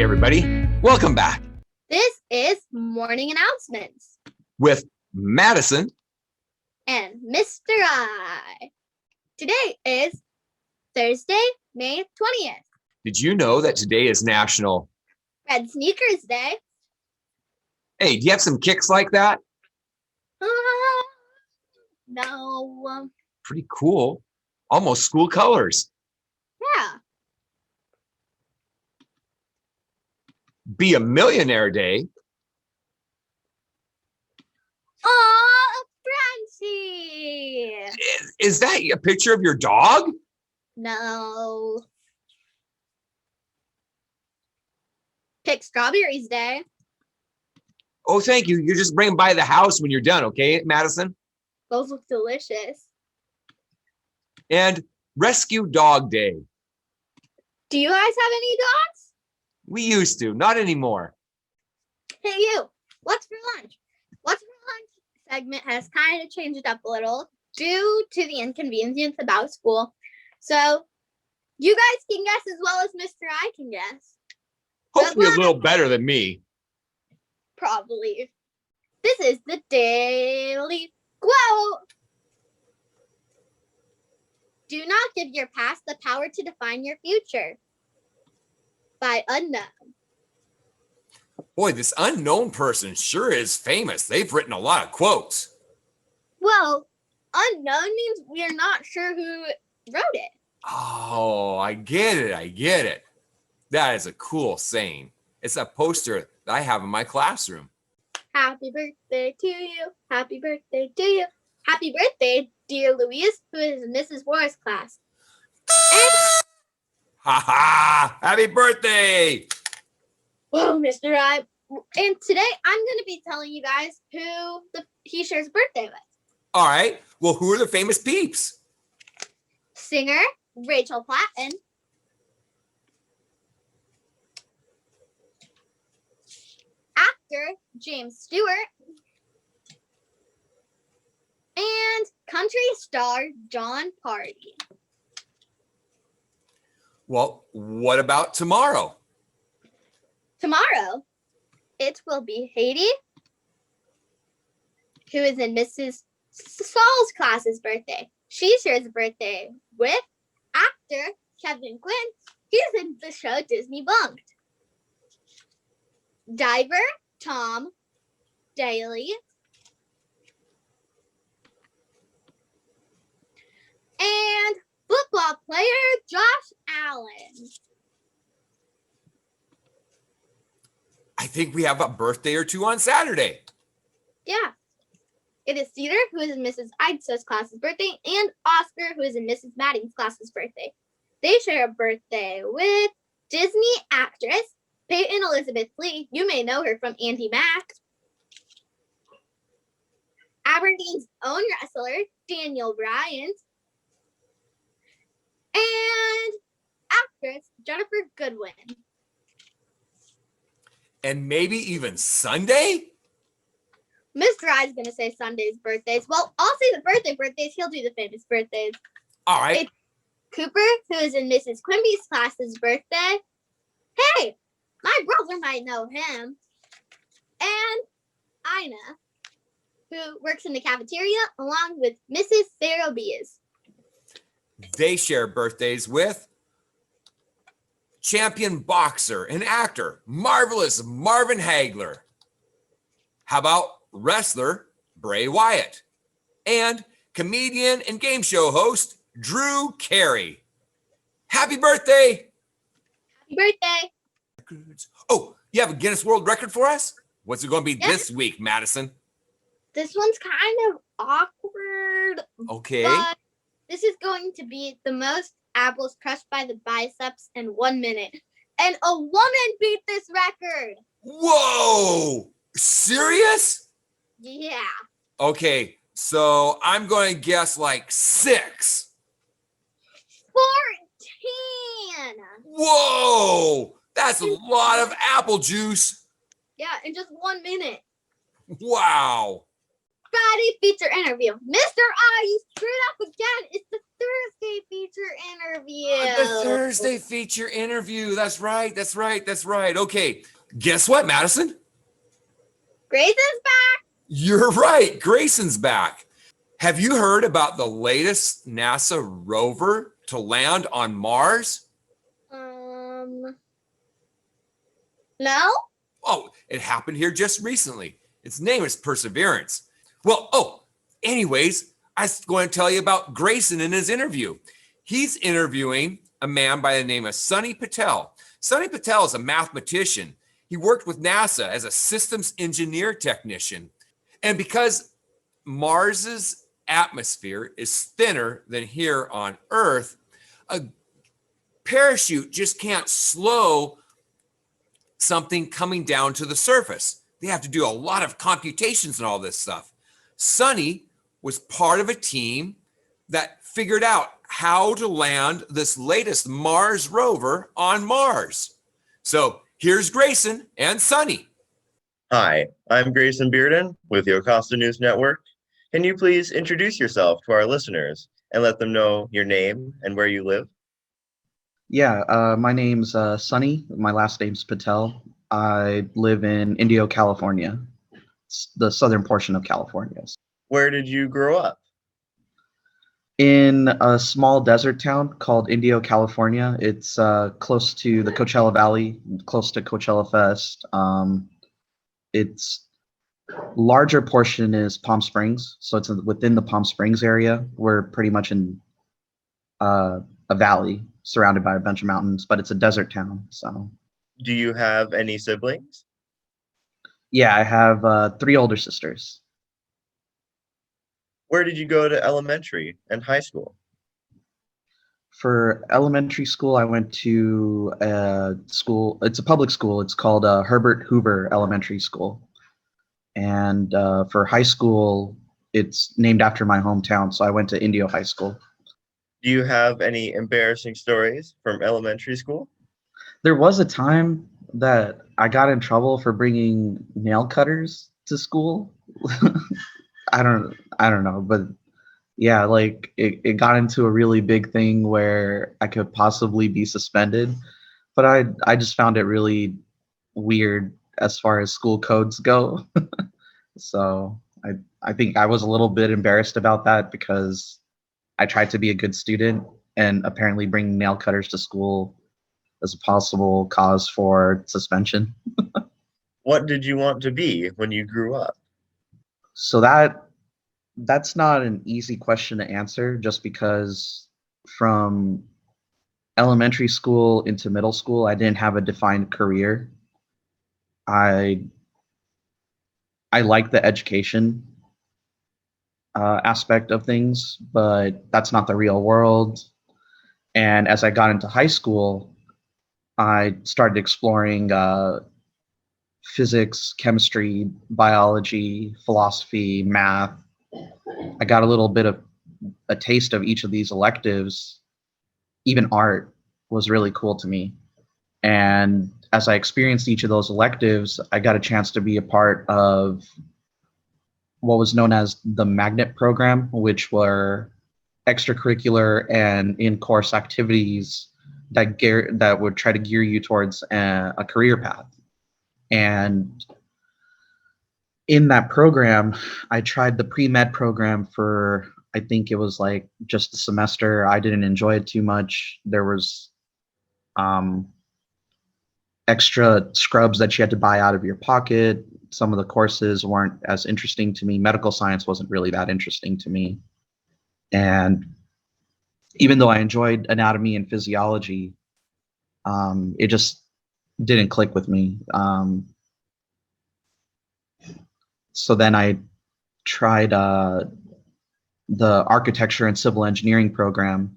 Hey, everybody. Welcome back This is Morning Announcements with Madison. and Mr. I. Today is Thursday, May 20th. Did you know that today is National? Red Sneakers Day. Hey, do you have some kicks like that? No. Pretty cool. Almost school colors. Yeah. Be a Millionaire Day. Oh, Frenchie. Is that a picture of your dog? No. Pick Strawberries Day. Oh, thank you. You just bring them by the house when you're done, okay, Madison? Those look delicious. And Rescue Dog Day. Do you guys have any dogs? We used to, not anymore. Hey, you. What's for lunch? What's for lunch segment has kind of changed up a little due to the inconvenience about school. So you guys can guess as well as Mr. I can guess. Hopefully a little better than me. Probably. This is the Daily Quote. Do not give your past the power to define your future. By Unknown. Boy, this unknown person sure is famous. They've written a lot of quotes. Well, unknown means we're not sure who wrote it. Oh, I get it. That is a cool saying. It's a poster that I have in my classroom. Happy birthday to you. Happy birthday to you. Happy birthday, dear Louise, who is in Mrs. Warren's class. Ha ha! Happy birthday! Whoa, Mr. I. And today I'm going to be telling you guys who he shares a birthday with. All right. Well, who are the famous peeps? Singer Rachel Platten. Actor James Stewart. And country star John Party. Well, what about tomorrow? Tomorrow, it will be Haiti, who is in Mrs. Saul's class's birthday. She shares a birthday with actor Kevin Quinn. He's in the show Disney Bunked. Diver Tom Daly. And football player Josh Allen. I think we have a birthday or two on Saturday. Yeah. It is Cedar, who is in Mrs. Idsa's class's birthday, and Oscar, who is in Mrs. Madding's class's birthday. They share a birthday with Disney actress Peyton Elizabeth Lee. You may know her from Auntie Mac. Aberdeen's own wrestler, Daniel Bryant. And actress Jennifer Goodwin. And maybe even Sunday? Mr. I's going to say Sunday's birthdays. Well, I'll say the birthdays. He'll do the famous birthdays. All right. It's Cooper, who is in Mrs. Quimby's class's birthday. Hey, my brother might know him. And Ina, who works in the cafeteria along with Mrs. Sarah Beers. They share birthdays with champion boxer and actor, marvelous Marvin Hagler. How about wrestler Bray Wyatt? And comedian and game show host Drew Carey. Happy birthday! Happy birthday! Oh, you have a Guinness World Record for us? What's it going to be this week, Madison? This one's kind of awkward. Okay. But this is going to be the most apples crushed by the biceps in 1 minute. And a woman beat this record. Whoa! Serious? Yeah. Okay, so I'm going to guess like 6. 14. Whoa! That's a lot of apple juice. Yeah, in just 1 minute. Wow. Friday feature interview. Mr. I, you screwed up again. It's the Thursday feature interview. The Thursday feature interview. That's right. Okay. Guess what, Madison? Grayson's back. You're right. Grayson's back. Have you heard about the latest NASA rover to land on Mars? No? Oh, it happened here just recently. Its name is Perseverance. Anyways, I was going to tell you about Grayson in his interview. He's interviewing a man by the name of Sonny Patel. Sonny Patel is a mathematician. He worked with NASA as a systems engineer technician. And because Mars's atmosphere is thinner than here on Earth, a parachute just can't slow something coming down to the surface. They have to do a lot of computations and all this stuff. Sonny was part of a team that figured out how to land this latest Mars rover on Mars. So here's Grayson and Sonny. Hi, I'm Grayson Bearden with the Acosta News Network. Can you please introduce yourself to our listeners and let them know your name and where you live? Yeah, my name's Sonny. My last name's Patel. I live in Indio, California. It's the southern portion of California. Where did you grow up? In a small desert town called Indio, California. It's close to the Coachella Valley, close to Coachella Fest. Its larger portion is Palm Springs, so it's within the Palm Springs area. We're pretty much in a valley surrounded by a bunch of mountains, but it's a desert town. So, Do you have any siblings? yeah, I have 3 older sisters. Where did you go to elementary and high school? For elementary school, I went to a school. It's a public school. It's called Herbert Hoover Elementary School. And for high school, it's named after my hometown. So I went to Indio High School. Do you have any embarrassing stories from elementary school? There was a time that I got in trouble for bringing nail cutters to school. I don't know, but yeah, like it got into a really big thing where I could possibly be suspended, but I just found it really weird as far as school codes go. So I think I was a little bit embarrassed about that because I tried to be a good student, and apparently bringing nail cutters to school is a possible cause for suspension. What did you want to be when you grew up? So that's not an easy question to answer, just because from elementary school into middle school, I didn't have a defined career. I like the education aspect of things, but that's not the real world. And as I got into high school, I started exploring physics, chemistry, biology, philosophy, math. I got a little bit of a taste of each of these electives. Even art was really cool to me. And as I experienced each of those electives, I got a chance to be a part of what was known as the magnet program, which were extracurricular and in-course activities that would try to gear you towards a career path. And in that program, I tried the pre-med program for, I think it was like just a semester. I didn't enjoy it too much. There was extra scrubs that you had to buy out of your pocket. Some of the courses weren't as interesting to me. Medical science wasn't really that interesting to me. And even though I enjoyed anatomy and physiology, it just didn't click with me. So then I tried the architecture and civil engineering program,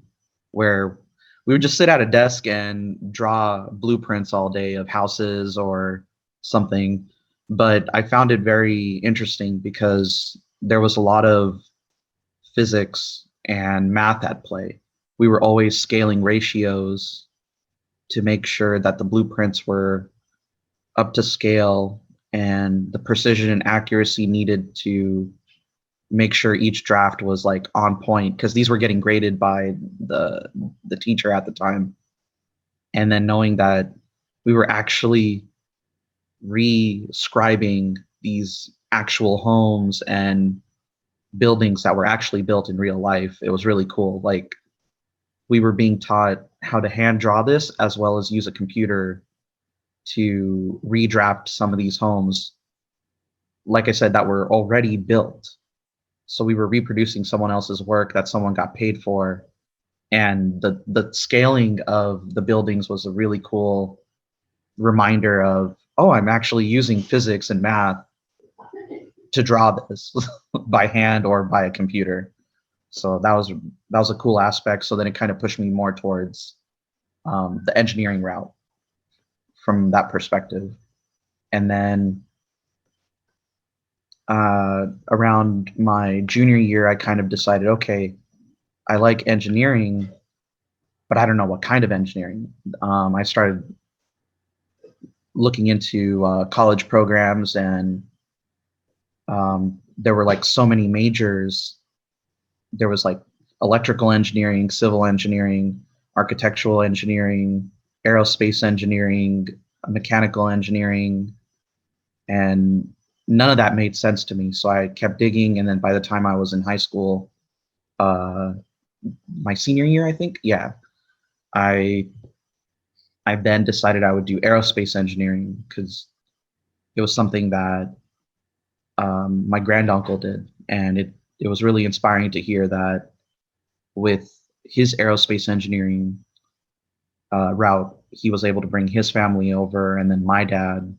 where we would just sit at a desk and draw blueprints all day of houses or something. But I found it very interesting because there was a lot of physics and math at play. We were always scaling ratios to make sure that the blueprints were up to scale and the precision and accuracy needed to make sure each draft was like on point, because these were getting graded by the teacher at the time. And then knowing that we were actually re-scribing these actual homes and buildings that were actually built in real life, it was really cool. Like, we were being taught how to hand draw this, as well as use a computer to redraft some of these homes, like I said, that were already built. So we were reproducing someone else's work that someone got paid for. And the scaling of the buildings was a really cool reminder of, oh, I'm actually using physics and math to draw this by hand or by a computer. So that was a cool aspect. So then it kind of pushed me more towards the engineering route from that perspective. And then around my junior year, I kind of decided, okay, I like engineering, but I don't know what kind of engineering. I started looking into college programs, and there were like so many majors. There was like electrical engineering, civil engineering, architectural engineering, aerospace engineering, mechanical engineering, and none of that made sense to me. So I kept digging, and then by the time I was in high school, my senior year, I think, yeah, I then decided I would do aerospace engineering, because it was something that my granduncle did, and it was really inspiring to hear that with his aerospace engineering route, he was able to bring his family over, and then my dad,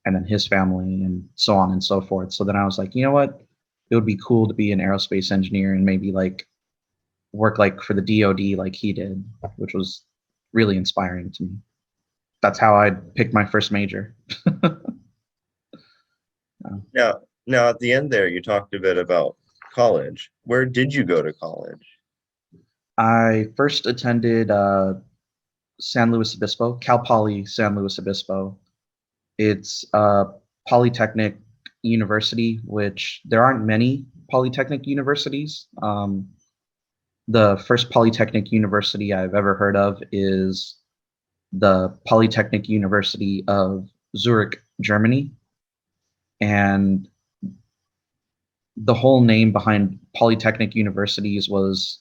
and then his family, and so on and so forth. So then I was like, you know what? It would be cool to be an aerospace engineer and maybe like work like for the DoD like he did, which was really inspiring to me. That's how I picked my first major. Now, at the end there, you talked a bit about college. Where did you go to college? I first attended San Luis Obispo, Cal Poly San Luis Obispo. It's a polytechnic university, which there aren't many polytechnic universities. The first polytechnic university I've ever heard of is the Polytechnic University of Zurich, Germany. And the whole name behind polytechnic universities was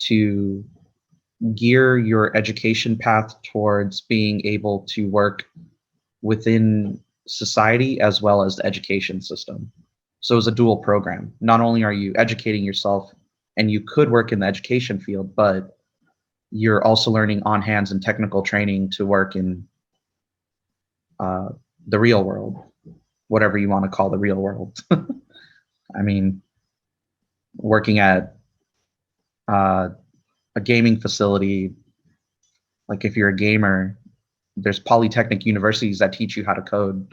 to gear your education path towards being able to work within society as well as the education system. So it's a dual program. Not only are you educating yourself and you could work in the education field, but you're also learning on hands and technical training to work in the real world, whatever you want to call the real world. I mean, working at a gaming facility, like if you're a gamer, there's polytechnic universities that teach you how to code.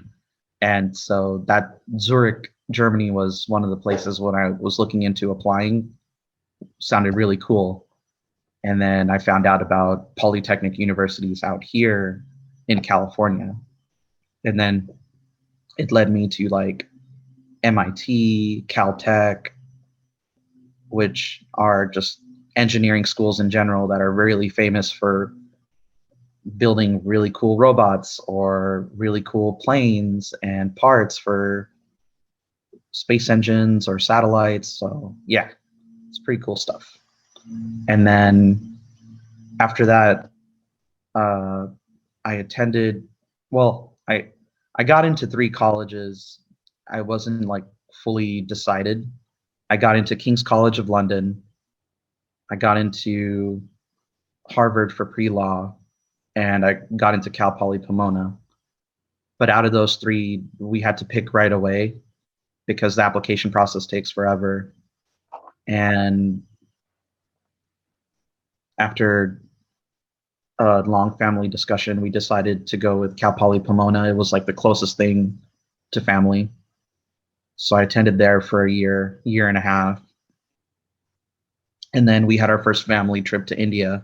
And so that Zurich, Germany was one of the places when I was looking into applying, sounded really cool. And then I found out about polytechnic universities out here in California. And then it led me to like MIT, Caltech, which are just engineering schools in general that are really famous for building really cool robots or really cool planes and parts for space engines or satellites. So yeah, it's pretty cool stuff. And then after that, I attended, well, I got into 3 colleges. I wasn't like fully decided. I got into King's College of London. I got into Harvard for pre-law, and I got into Cal Poly Pomona. But out of those 3, we had to pick right away because the application process takes forever. And after a long family discussion, we decided to go with Cal Poly Pomona. It was like the closest thing to family. So I attended there for a year and a half. And then we had our first family trip to India.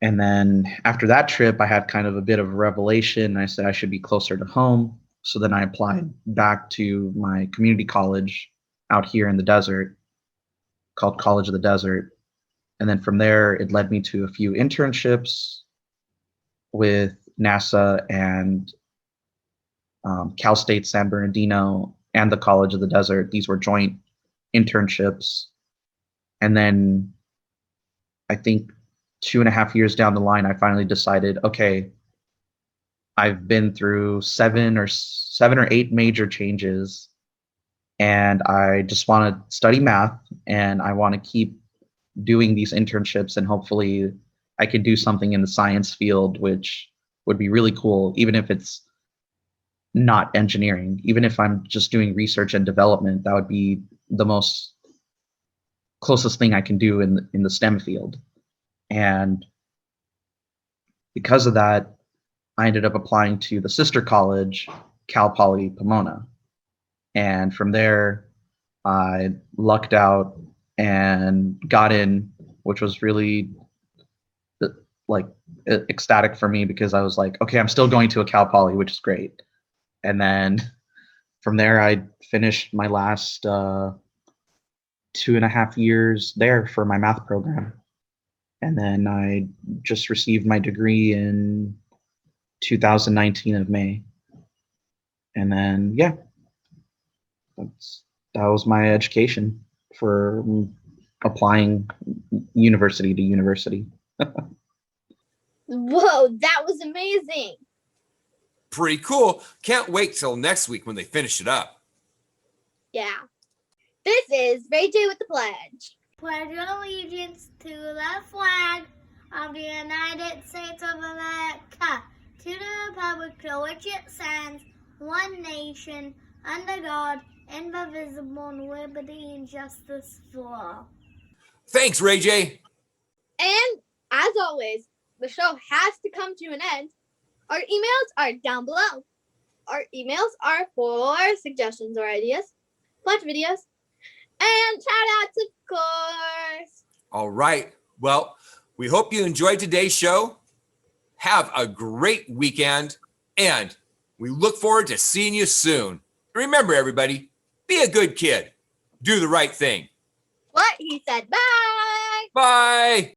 And then after that trip, I had kind of a bit of a revelation. I said I should be closer to home. So then I applied back to my community college out here in the desert called College of the Desert. And then from there, it led me to a few internships with NASA and Cal State San Bernardino and the College of the Desert. These were joint internships. And then I think 2.5 years down the line, I finally decided, okay, I've been through seven or eight major changes, and I just want to study math, and I want to keep doing these internships, and hopefully I could do something in the science field, which would be really cool, even if it's not engineering. Even if I'm just doing research and development, that would be the most closest thing I can do in the STEM field. And because of that, I ended up applying to the sister college, Cal Poly Pomona. And from there, I lucked out and got in, which was really like ecstatic for me, because I was like, okay, I'm still going to a Cal Poly, which is great. And then from there, I finished my last 2.5 years there for my math program. And then I just received my degree in 2019 of May. And then, yeah, that was my education for applying university to university. Whoa, that was amazing. Pretty cool. Can't wait till next week when they finish it up. Yeah. This is Ray J with the pledge. Pledge allegiance to the flag of the United States of America, to the republic for which it stands, one nation, under God, indivisible, and liberty and justice for all. Thanks, Ray J. And as always, the show has to come to an end. Our emails are down below. Our emails are for suggestions or ideas, pledge videos, and shout outs, of course. All right. Well, we hope you enjoyed today's show. Have a great weekend, and we look forward to seeing you soon. Remember, everybody, be a good kid. Do the right thing. What he said. Bye. Bye.